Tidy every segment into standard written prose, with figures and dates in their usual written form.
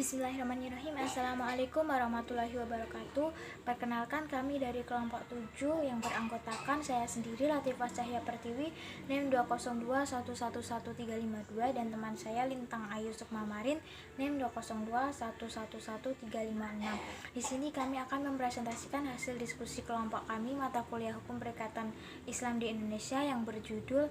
Bismillahirrahmanirrahim. Assalamualaikum warahmatullahi wabarakatuh. Perkenalkan, kami dari kelompok 7 yang beranggotakan saya sendiri Latifah Cahya Pertiwi, NIM 202111352, dan teman saya Lintang Ayu Sukmamarin, NIM 202111356. Di sini kami akan mempresentasikan hasil diskusi kelompok kami mata kuliah Hukum Perikatan Islam di Indonesia yang berjudul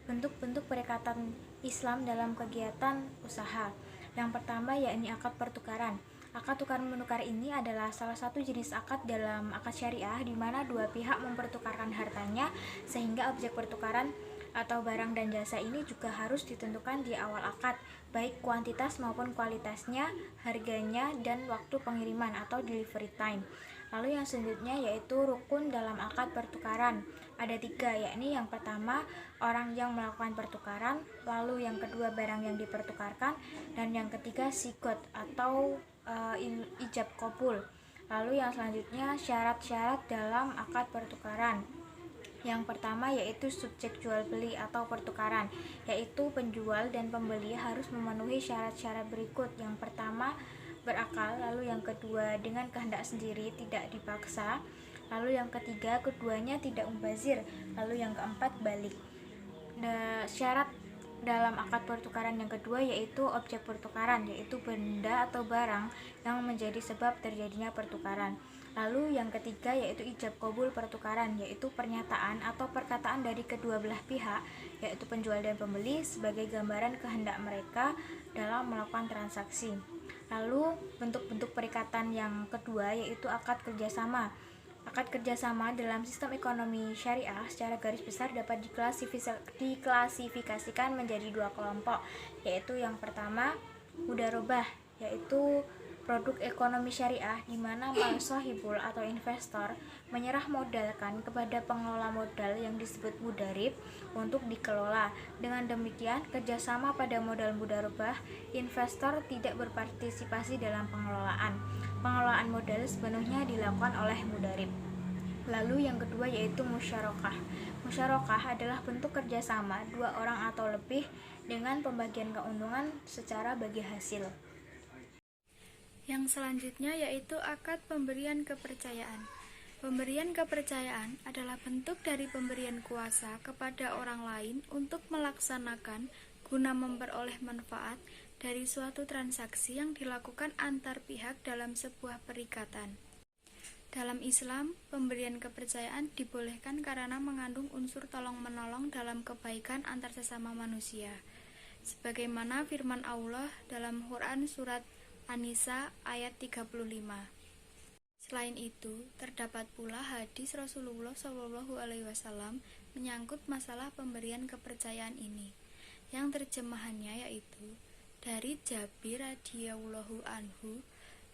Bentuk-bentuk Perikatan Islam dalam Kegiatan Usaha. Yang pertama yakni akad pertukaran. Akad tukar menukar ini adalah salah satu jenis akad dalam akad syariah di mana dua pihak mempertukarkan hartanya, sehingga objek pertukaran atau barang dan jasa ini juga harus ditentukan di awal akad, baik kuantitas maupun kualitasnya, harganya, dan waktu pengiriman atau delivery time. Lalu yang selanjutnya yaitu rukun dalam akad pertukaran. Ada 3, yakni yang pertama orang yang melakukan pertukaran, lalu yang kedua barang yang dipertukarkan, dan yang ketiga sigot atau ijab kabul. Lalu yang selanjutnya syarat-syarat dalam akad pertukaran. Yang pertama yaitu subjek jual beli atau pertukaran, yaitu penjual dan pembeli harus memenuhi syarat-syarat berikut. Yang pertama berakal, lalu yang kedua dengan kehendak sendiri, tidak dipaksa, lalu yang ketiga keduanya tidak mubazir, lalu yang keempat balik. Syarat dalam akad pertukaran yang kedua yaitu objek pertukaran, yaitu benda atau barang yang menjadi sebab terjadinya pertukaran. Lalu yang ketiga yaitu ijab kabul pertukaran, yaitu pernyataan atau perkataan dari kedua belah pihak, yaitu penjual dan pembeli, sebagai gambaran kehendak mereka dalam melakukan transaksi. Lalu bentuk-bentuk perikatan yang kedua yaitu akad kerjasama. Akad kerjasama dalam sistem ekonomi syariah secara garis besar dapat diklasifikasikan menjadi 2 kelompok, yaitu yang pertama mudharabah, yaitu produk ekonomi syariah di mana sahibul atau investor menyerah modalkan kepada pengelola modal yang disebut mudharib untuk dikelola. Dengan demikian, kerjasama pada modal mudharabah, investor tidak berpartisipasi dalam pengelolaan. Pengelolaan modal sepenuhnya dilakukan oleh mudharib. Lalu yang kedua yaitu musyarakah. Musyarakah adalah bentuk kerjasama 2 orang atau lebih dengan pembagian keuntungan secara bagi hasil. Yang selanjutnya yaitu akad pemberian kepercayaan. Pemberian kepercayaan adalah bentuk dari pemberian kuasa kepada orang lain untuk melaksanakan guna memperoleh manfaat dari suatu transaksi yang dilakukan antar pihak dalam sebuah perikatan. Dalam Islam, pemberian kepercayaan dibolehkan karena mengandung unsur tolong-menolong dalam kebaikan antar sesama manusia. Sebagaimana firman Allah dalam Quran surat An-Nisa ayat 35. Selain itu, terdapat pula hadis Rasulullah SAW menyangkut masalah pemberian kepercayaan ini, yang terjemahannya yaitu dari Jabir radhiyallahu anhu,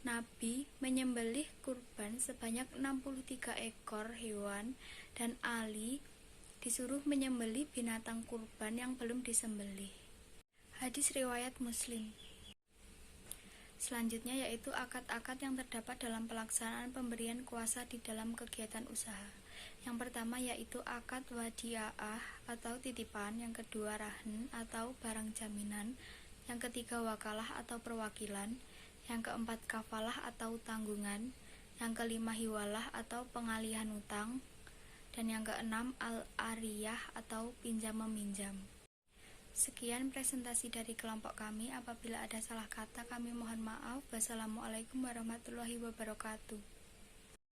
Nabi menyembelih kurban sebanyak 63 ekor hewan dan Ali disuruh menyembelih binatang kurban yang belum disembelih. Hadis riwayat Muslim. Selanjutnya yaitu akad-akad yang terdapat dalam pelaksanaan pemberian kuasa di dalam kegiatan usaha. Yang pertama yaitu akad wadi'ah atau titipan, yang kedua rahn atau barang jaminan, yang ketiga wakalah atau perwakilan, yang keempat kafalah atau tanggungan, yang kelima hiwalah atau pengalihan utang, dan yang keenam al-ariyah atau pinjam-meminjam. Sekian presentasi dari kelompok kami. Apabila ada salah kata kami mohon maaf. Wassalamualaikum warahmatullahi wabarakatuh.